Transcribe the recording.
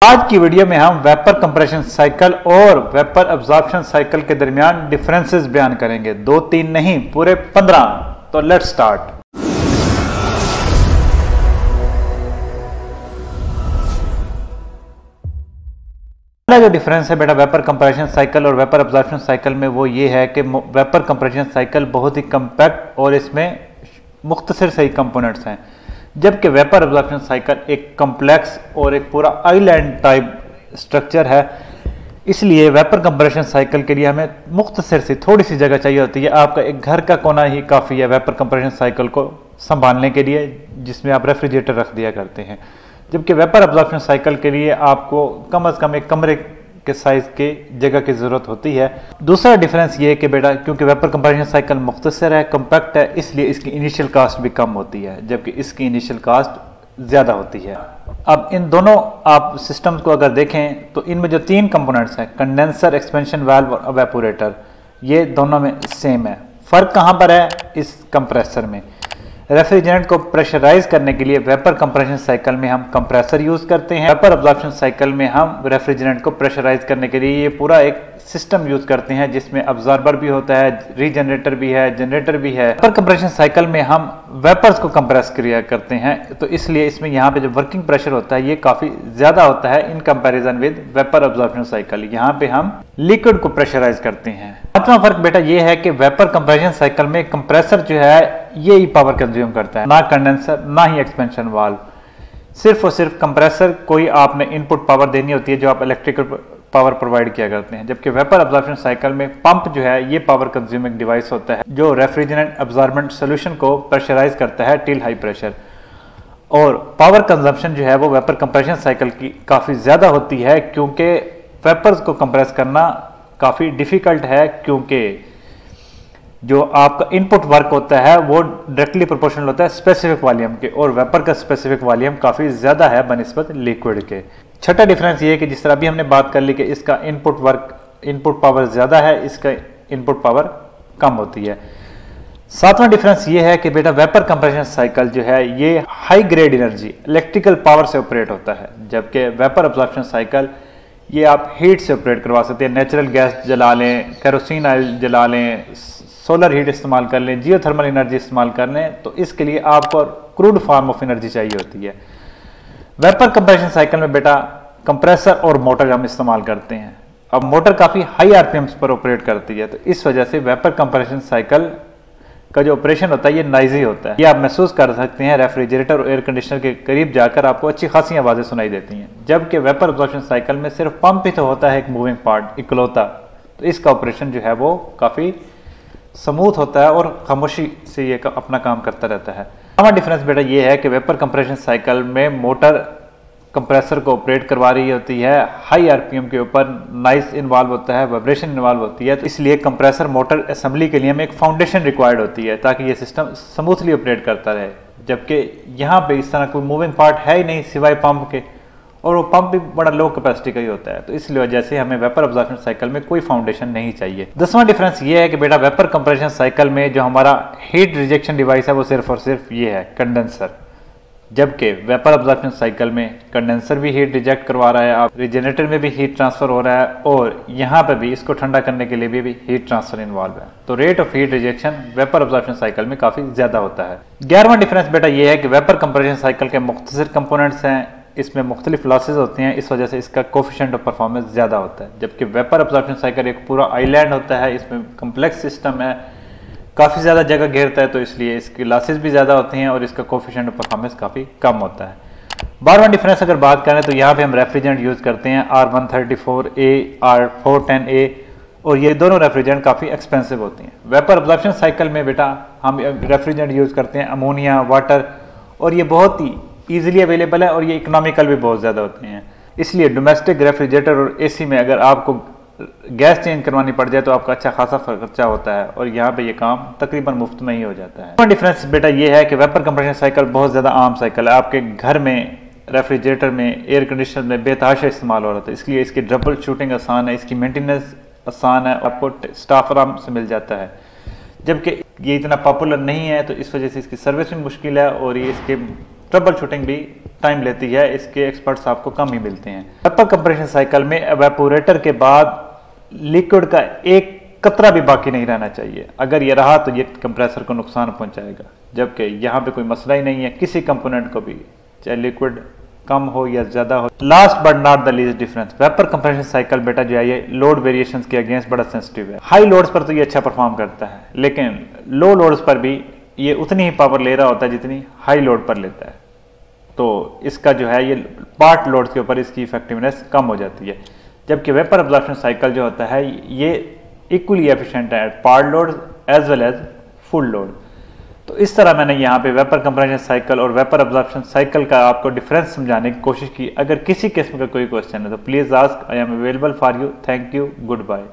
आज की वीडियो में हम वेपर कंप्रेशन साइकिल और वेपर एब्जॉर्प्शन साइकिल के दरमियान डिफरेंसेस बयान करेंगे। 2-3 नहीं, पूरे 15। तो लेट्स स्टार्ट। पहला जो डिफरेंस है बेटा वेपर कंप्रेशन साइकिल और वेपर एब्जॉर्प्शन साइकिल में, वो ये है कि वेपर कंप्रेशन साइकिल बहुत ही कम्पैक्ट और इसमें मुख्तसर सही कंपोनेंट्स हैं, जबकि वेपर एब्जॉर्प्शन साइकिल एक कम्प्लेक्स और एक पूरा आइलैंड टाइप स्ट्रक्चर है। इसलिए वेपर कंप्रेशन साइकिल के लिए हमें मुख्तसर सी थोड़ी सी जगह चाहिए होती है। आपका एक घर का कोना ही काफ़ी है वेपर कंप्रेशन साइकिल को संभालने के लिए, जिसमें आप रेफ्रिजरेटर रख दिया करते हैं। जबकि वेपर एब्जॉर्प्शन साइकिल के लिए आपको कम से कम एक कमरे के साइज के जगह की ज़रूरत होती है। दूसरा डिफरेंस ये है कि बेटा क्योंकि वेपर कंप्रेशन साइकिल मुख्तसर है, कम्पैक्ट है, इसलिए इसकी इनिशियल कास्ट भी कम होती है, जबकि इसकी इनिशियल कास्ट ज़्यादा होती है। अब इन दोनों आप सिस्टम्स को अगर देखें तो इनमें जो 3 कंपोनेंट्स हैं, कंडेंसर, एक्सपेंशन वाल्व और इवेपोरेटर, ये दोनों में सेम है। फ़र्क कहाँ पर है? इस कंप्रेसर में। रेफ्रिजरेंट को प्रेशराइज करने के लिए वेपर कंप्रेशन साइकिल में हम कंप्रेसर यूज करते हैं। वेपर एब्जॉर्प्शन साइकिल में हम रेफ्रिजरेंट को प्रेशराइज करने के लिए ये पूरा एक सिस्टम यूज करते हैं, जिसमें अब्जॉर्बर भी होता है, रीजनरेटर भी है, जनरेटर भी है। वेपर कंप्रेशन साइकिल में हम वेपर्स को कंप्रेस किया करते हैं, तो इसलिए इसमें यहाँ पे जो वर्किंग प्रेशर होता है ये काफी ज्यादा होता है in comparison with vapour absorption cycle. यहाँ पे हम लिक्विड को प्रेशराइज करते हैं। पांचवा फर्क बेटा ये है कि वेपर कंप्रेशन साइकिल में कंप्रेसर जो है ये ही पावर कंज्यूम करता है, ना कंडेंसर ना ही एक्सपेंशन वाल्व। सिर्फ और सिर्फ कंप्रेसर कोई आपने इनपुट पावर देनी होती है जो आप इलेक्ट्रिकल पावर प्रोवाइड किया करते हैं, जबकि वेपर एब्जॉर्प्शन साइकिल में पंप जो है ये पावर कंज्यूमिंग डिवाइस होता है जो रेफ्रिजरेंट एब्जॉर्बेंट सोल्यूशन को प्रेशराइज करता है टिल हाई प्रेशर। और पावर कंजम्पशन जो है वो वेपर कंप्रेशन साइकिल की काफ़ी ज़्यादा होती है, क्योंकि वेपर्स को कंप्रेस करना काफ़ी डिफिकल्ट है, क्योंकि जो आपका इनपुट वर्क होता है वो डायरेक्टली प्रोपोर्शनल होता है स्पेसिफिक वॉल्यूम के, और वेपर का स्पेसिफिक वॉल्यूम काफ़ी ज़्यादा है बनिस्बत लिक्विड के। छठा डिफरेंस ये है कि जिस तरह अभी हमने बात कर ली कि इसका इनपुट पावर ज़्यादा है, इसका इनपुट पावर कम होती है। सातवां डिफरेंस ये है कि बेटा वेपर कंप्रेशन साइकिल जो है ये high grade energy electrical power से ऑपरेट होता है, जबकि वेपर एब्जॉर्प्शन साइकिल ये आप हीट से ऑपरेट करवा सकते हैं। नेचुरल गैस जला लें, केरोसिन ऑयल जला लें, सोलर हीट इस्तेमाल कर लें, जियोथर्मल एनर्जी इस्तेमाल कर लें, तो इसके लिए आपको क्रूड फॉर्म ऑफ एनर्जी चाहिए होती है। वेपर कंप्रेशन साइकिल में बेटा कंप्रेसर और मोटर हम इस्तेमाल करते हैं। अब मोटर काफ़ी हाई आरपीएम्स पर ऑपरेट करती है, तो इस वजह से वेपर कंप्रेशन साइकिल का जो ऑपरेशन होता है ये नॉइजी होता है। ये आप महसूस कर सकते हैं रेफ्रिजरेटर और एयर कंडीशनर के करीब जाकर आपको अच्छी खासी आवाज़ें सुनाई देती हैं, जबकि वेपर एब्जॉर्प्शन साइकिल में सिर्फ पंप ही तो होता है एक मूविंग पार्ट इकलौता, तो इसका ऑपरेशन जो है वो काफ़ी स्मूथ होता है और खामोशी से ये अपना काम करता रहता है। हमारा डिफरेंस बेटा ये है कि वेपर कंप्रेशन साइकिल में मोटर कंप्रेसर को ऑपरेट करवा रही होती है, हाई आरपीएम के ऊपर नॉइस इन्वॉल्व होता है, वाइब्रेशन इन्वॉल्व होती है, तो इसलिए कंप्रेसर मोटर असेंबली के लिए हमें एक फाउंडेशन रिक्वायर्ड होती है ताकि ये सिस्टम स्मूथली ऑपरेट करता रहे। जबकि यहाँ पे इस तरह कोई मूविंग पार्ट है ही नहीं सिवाय पंप के, और वो पंप भी बड़ा लो कैपेसिटी का ही होता है, तो इसलिए वजह से हमें वेपर एब्जॉर्प्शन साइकिल में कोई फाउंडेशन नहीं चाहिए। 10वां डिफरेंस ये है कि बेटा वेपर कंप्रेशन साइकिल में जो हमारा हीट रिजेक्शन डिवाइस है वो सिर्फ और सिर्फ ये है कंडेंसर, जबकि वेपर एब्जॉर्प्शन साइकिल में कंडेंसर भी हीट रिजेक्ट करवा रहा है, आप रिजनरेटर में भी हीट ट्रांसफर हो रहा है, और यहाँ पे भी इसको ठंडा करने के लिए भी हीट ट्रांसफर इन्वॉल्व है, तो rate of heat rejection vapour absorption cycle में काफी ज्यादा होता है। 11वां डिफरेंस बेटा ये है कि वेपर कंप्रेशन साइकिल के मुख्तसर कंपोनेंट्स हैं, इसमें मुख्तलिफ लॉसेज होते हैं, इस वजह से इसका कोफिशिएंट ऑफ परफॉर्मेंस ज़्यादा होता है, जबकि वेपर एब्जॉर्प्शन साइकिल एक पूरा आइलैंड होता है, इसमें कम्प्लेक्स सिस्टम है, काफ़ी ज़्यादा जगह घेरता है, तो इसलिए इसके लॉसेज भी ज़्यादा होते हैं और इसका कोफिशिएंट ऑफ परफॉर्मेंस काफ़ी कम होता है। 12वां डिफरेंस अगर बात करें तो यहाँ पे हम रेफ्रिजरेंट यूज़ करते हैं R134A, R410A, और ये दोनों रेफ्रिजरेंट काफ़ी एक्सपेंसिव होते हैं। वेपर एब्जॉर्प्शन साइकिल में बेटा हम रेफ्रिजरेंट यूज़ करते हैं अमोनिया, वाटर, और ये बहुत ही ईजिली अवेलेबल है और ये इकोनॉमिकल भी बहुत ज़्यादा होते हैं। इसलिए डोमेस्टिक रेफ्रिजरेटर और एसी में अगर आपको गैस चेंज करवानी पड़ जाए तो आपका अच्छा खासा खर्चा होता है, और यहाँ पे ये काम तकरीबन मुफ्त में ही हो जाता है। डिफरेंस बेटा ये है कि वेपर कंप्रेशन साइकिल बहुत ज़्यादा आम साइकिल है, आपके घर में रेफ्रिजरेटर में एयर कंडीशनर में बेतहाशा इस्तेमाल हो रहा था, इसलिए इसकी ट्रबल शूटिंग आसान है, इसकी मेंटेनेंस आसान है, आपको स्टाफ आराम से मिल जाता है, जबकि ये इतना पॉपुलर नहीं है, तो इस वजह से इसकी सर्विस भी मुश्किल है और ये इसके ट्रबल शूटिंग भी टाइम लेती है, इसके एक्सपर्ट्स आपको कम ही मिलते हैं। वेपर कंप्रेशन साइकिल में एवेपोरेटर के बाद लिक्विड का एक कतरा भी बाकी नहीं रहना चाहिए। अगर ये रहा तो ये कंप्रेसर को नुकसान पहुंचाएगा, जबकि यहाँ पे कोई मसला ही नहीं है किसी कंपोनेंट को भी, चाहे लिक्विड कम हो या ज्यादा हो। Last but not the least difference, vapour compression cycle बेटा जो है ये लोड वेरिएशंस के अगेंस्ट बड़ा सेंसिटिव है। हाई लोड्स पर तो ये अच्छा परफॉर्म करता है, लेकिन लो लोड्स पर भी ये उतनी ही पावर ले रहा होता है जितनी हाई लोड पर लेता है। तो इसका जो है ये पार्ट लोड के ऊपर इसकी इफेक्टिवनेस कम हो जाती है, जबकि वेपर अब्जॉर्प्शन साइकिल जो होता है ये इक्वली एफिशिएंट है at part load as well as full load. तो इस तरह मैंने यहाँ पे वेपर कंप्रेशन साइकिल और वेपर अब्जॉर्प्शन साइकिल का आपको डिफरेंस समझाने की कोशिश की। अगर किसी किस्म का कोई क्वेश्चन है तो please ask, I am available for you. Thank you, good bye.